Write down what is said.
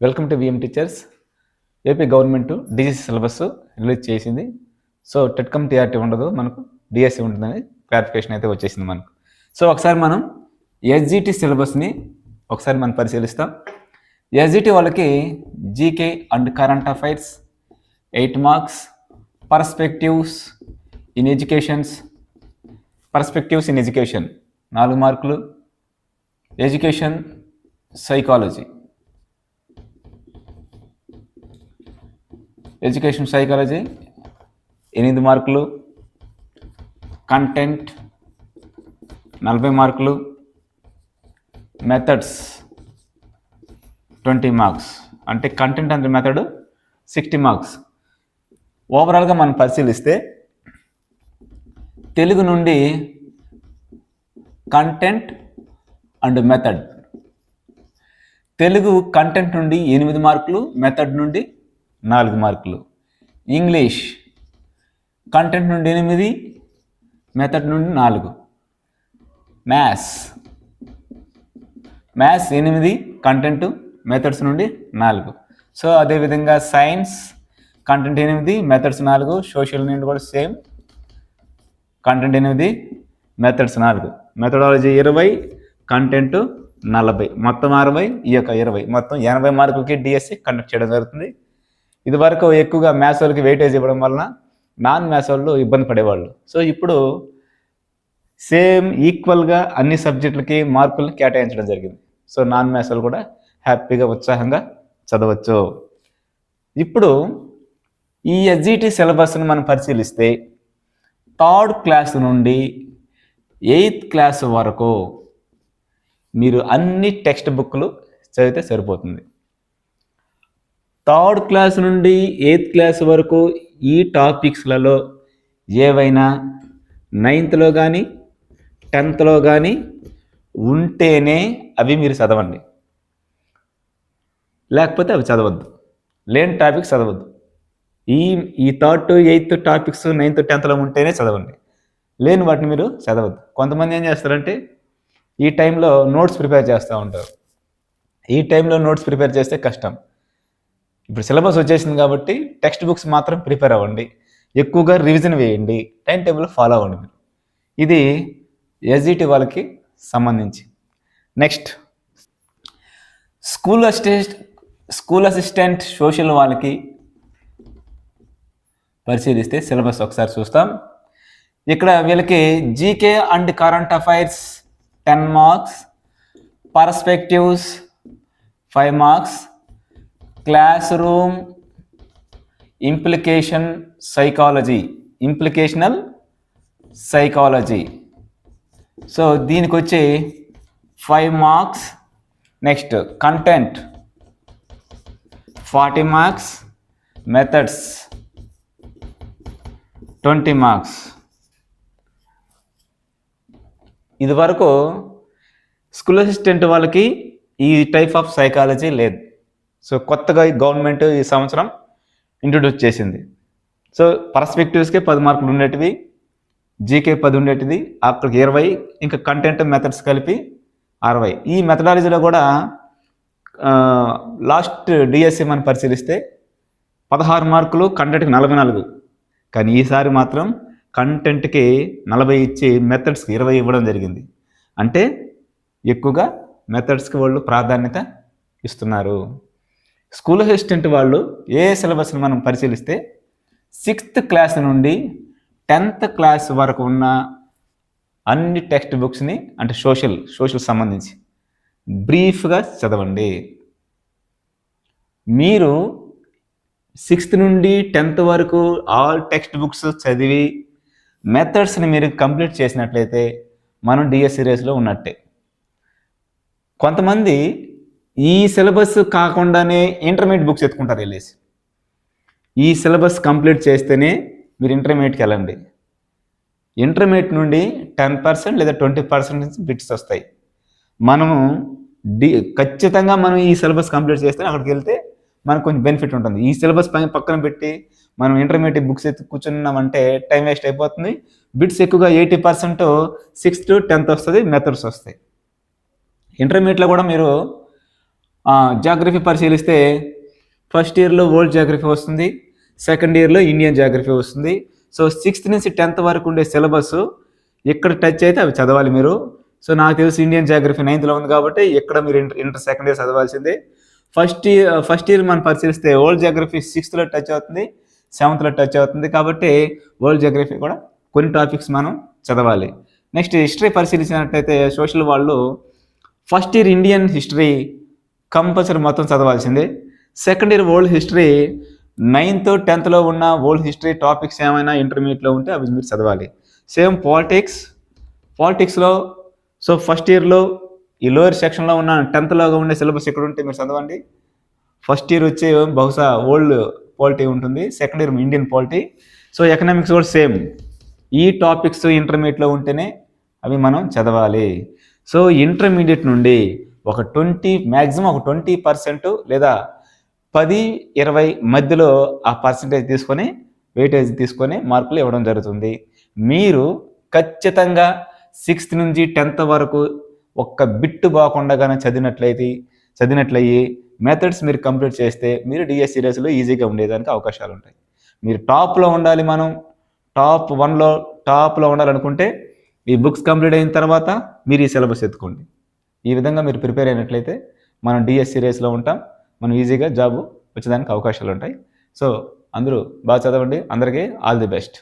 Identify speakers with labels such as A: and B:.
A: Welcome to VM teachers. AP government DSC syllabus release చేసింది. So TET cum TRT ఉండదు, మనకు DSC ఉంటుందని clarification అయితే వచ్చేసింది మనకు. సో ఒకసారి మనం ఎస్జిటి సిలబస్ని ఒకసారి మనం పరిశీలిస్తాం. ఎస్జిటి వాళ్ళకి GK and current affairs 8 marks, perspectives in education 4 మార్కులు, ఎడ్యుకేషన్ సైకాలజీ 8 మార్కులు, కంటెంట్ 40 మార్కులు, మెథడ్స్ 20 మార్క్స్. అంటే కంటెంట్ అండ్ మెథడ్ 60 మార్క్స్. ఓవరాల్గా మనం పరిశీలిస్తే తెలుగు నుండి content and method, Telugu content నుండి 8 మార్కులు, మెథడ్ నుండి 4 మార్కులు. ఇంగ్లీష్ కంటెంట్ నుండి 8, మెథడ్ నుండి 4. మ్యాథ్స్ 8, కంటెంట్ మెథడ్స్ నుండి 4. సో అదేవిధంగా సైన్స్ కంటెంట్ 8, మెథడ్స్ 4. సోషల్ నుండి కూడా same, content 8, methods 4. Methodology 20, content 40, మొత్తం 60, ఈ యొక్క 20, మొత్తం 80 మార్కులకి డిఎస్సి కండక్ట్ చేయడం జరుగుతుంది. ఇది వరకు ఎక్కువగా మ్యాథ్స్ వాళ్ళకి వెయిటేజ్ ఇవ్వడం వలన నాన్ మ్యాథ్స్ వాళ్ళు ఇబ్బంది పడేవాళ్ళు. సో ఇప్పుడు సేమ్ ఈక్వల్గా అన్ని సబ్జెక్టులకి మార్కులు కేటాయించడం జరిగింది. సో నాన్ మ్యాథ్స్ వాళ్ళు కూడా హ్యాపీగా ఉత్సాహంగా చదవచ్చు. ఇప్పుడు ఈ ఎస్జిటి సిలబస్ను మనం పరిశీలిస్తే 3rd క్లాస్ నుండి 8th క్లాస్ వరకు మీరు అన్ని టెక్స్ట్ బుక్లు చదివితే సరిపోతుంది. 3rd క్లాస్ నుండి 8th క్లాస్ వరకు ఈ టాపిక్స్లలో ఏవైనా 9thలో కానీ 10thలో కానీ ఉంటేనే అవి మీరు చదవండి, లేకపోతే అవి చదవద్దు. లేని టాపిక్స్ చదవద్దు. ఈ 3rd to 8th topics 9th 10thలో ఉంటేనే చదవండి, లేని వాటిని మీరు చదవద్దు. కొంతమంది ఏం చేస్తారంటే ఈ టైంలో నోట్స్ ప్రిపేర్ చేస్తూ ఉంటారు. ఈ టైంలో నోట్స్ ప్రిపేర్ చేస్తే కష్టం. ఇప్పుడు సిలబస్ వచ్చేసింది కాబట్టి టెక్స్ట్ బుక్స్ మాత్రం ప్రిపేర్ అవ్వండి, ఎక్కువగా రివిజన్ వేయండి, టైం టేబుల్ ఫాలో అవ్వండి మీరు. ఇది ఎస్జిటి వాళ్ళకి సంబంధించి. నెక్స్ట్ స్కూల్ అసిస్టెంట్ సోషల్ వాళ్ళకి పరిశీలిస్తే సిలబస్ ఒకసారి చూస్తాం. ఇక్కడ వీళ్ళకి GK and current affairs 10 marks, perspectives 5 marks, classroom implicational psychology. So దీనికి వచ్చి 5 marks. Next content 40 marks, methods 20 marks. ఇది వరకు స్కూల్ అసిస్టెంట్ వాళ్ళకి ఈ టైప్ ఆఫ్ సైకాలజీ లేదు. సో కొత్తగా గవర్నమెంట్ ఈ సంవత్సరం ఇంట్రొడ్యూస్ చేసింది. సో పర్స్పెక్టివ్స్కే 10 మార్కులు ఉండేటివి, జీకే 10 ఉండేటిది, అక్కడికి 20, ఇంకా కంటెంట్ మెథడ్స్ కలిపి 60. ఈ మెథడాలజీలో కూడా లాస్ట్ డిఎస్సి మనం పరిశీలిస్తే 16 మార్కులు, కంటెంట్కి 44. కానీ ఈసారి మాత్రం కంటెంట్కి 40 ఇచ్చి మెథడ్స్కి 20 ఇవ్వడం జరిగింది. అంటే ఎక్కువగా మెథడ్స్కి వాళ్ళు ప్రాధాన్యత ఇస్తున్నారు. స్కూల్ అసిస్టెంట్ వాళ్ళు ఏ సిలబస్ని మనం పరిశీలిస్తే 6th క్లాస్ నుండి 10th క్లాస్ వరకు ఉన్న అన్ని టెక్స్ట్ బుక్స్ని, అంటే సోషల్ సంబంధించి బ్రీఫ్గా చదవండి. మీరు 6th నుండి 10th వరకు ఆల్ టెక్స్ట్ బుక్స్ చదివి మెథడ్స్ని మీరు కంప్లీట్ చేసినట్లయితే మనం డిఎస్సి రేస్లో ఉన్నట్టే. కొంతమంది ఈ సిలబస్ కాకుండానే ఇంటర్మీడియట్ బుక్స్ ఎత్తుకుంటారు వెళ్ళేసి. ఈ సిలబస్ కంప్లీట్ చేస్తేనే మీరు ఇంటర్మీడియట్కి వెళ్ళండి. ఇంటర్మీడియట్ నుండి 10% లేదా 20% బిట్స్ వస్తాయి. మనము ఖచ్చితంగా మనం ఈ సిలబస్ కంప్లీట్ చేస్తే అక్కడికి వెళ్తే మనకు కొంచెం బెనిఫిట్ ఉంటుంది. ఈ సిలబస్ పక్కన పెట్టి మనం ఇంటర్మీడియట్ బుక్స్ ఎత్తి కూర్చున్నామంటే టైం వేస్ట్ అయిపోతుంది. బిట్స్ ఎక్కువగా 80% 6th to 10th వస్తుంది, మెథడ్స్ వస్తాయి. ఇంటర్మీడియట్లో కూడా మీరు జాగ్రఫీ పరిశీలిస్తే ఫస్ట్ ఇయర్లో వరల్డ్ జాగ్రఫీ వస్తుంది, సెకండ్ ఇయర్లో ఇండియన్ జాగ్రఫీ వస్తుంది. సో 6th నుంచి 10th వరకు ఉండే సిలబస్ ఎక్కడ టచ్ అయితే అవి చదవాలి మీరు. సో నాకు తెలిసి ఇండియన్ జాగ్రఫీ 9th ఉంది కాబట్టి ఇక్కడ మీరు ఇంటర్ సెకండ్ ఇయర్ చదవాల్సిందే. ఫస్ట్ ఇయర్ మనం పరిశీలిస్తే వరల్డ్ జాగ్రఫీ 6th టచ్ అవుతుంది, 7th టచ్ అవుతుంది. కాబట్టి వరల్డ్ జాగ్రఫీ కూడా కొన్ని టాపిక్స్ మనం చదవాలి. నెక్స్ట్ హిస్టరీ పరిశీలించినట్లయితే సోషల్ వాళ్ళు first year Indian history compulsory మొత్తం చదవాల్సిందే. Second year world history 9th 10th ఉన్న వరల్డ్ హిస్టరీ టాపిక్స్ ఏమైనా ఇంటర్మీడియట్లో ఉంటే అవి మీరు చదవాలి. సేమ్ పాలిటిక్స్లో సో ఫస్ట్ ఇయర్లో ఈ లోయర్ సెక్షన్లో ఉన్న 10th ఉండే సిలబస్ ఎక్కడ ఉంటే మీరు చదవండి. ఫస్ట్ ఇయర్ వచ్చే బహుశా ఓల్డ్ పాలిటీ ఉంటుంది, second year Indian polity. So economics కూడా సేమ్ ఈ టాపిక్స్ ఇంటర్మీడియట్లో ఉంటేనే అవి మనం చదవాలి. సో ఇంటర్మీడియట్ నుండి ఒక 20% లేదా 10-20 మధ్యలో ఆ పర్సంటేజ్ తీసుకొని వెయిటేజ్ తీసుకొని మార్కులు ఇవ్వడం జరుగుతుంది. మీరు ఖచ్చితంగా 6th నుంచి 10th వరకు ఒక్క బిట్టు బాగుండా కానీ చదివినట్లయి మెథడ్స్ మీరు కంప్లీట్ చేస్తే మీరు డిఎస్సి రేసులో ఈజీగా ఉండేదానికి అవకాశాలు ఉంటాయి. మీరు టాప్లో ఉండాలి, మనం టాప్ 1లో ఉండాలనుకుంటే ఈ బుక్స్ కంప్లీట్ అయిన తర్వాత మీరు ఈ సిలబస్ ఎత్తుకోండి. ఈ విధంగా మీరు ప్రిపేర్ అయినట్లయితే మనం డిఎస్సి రేస్లో ఉంటాం, మనం ఈజీగా జాబ్ వచ్చేదానికి అవకాశాలు ఉంటాయి. సో అందరూ బాగా చదవండి. అందరికీ ఆల్ ది బెస్ట్.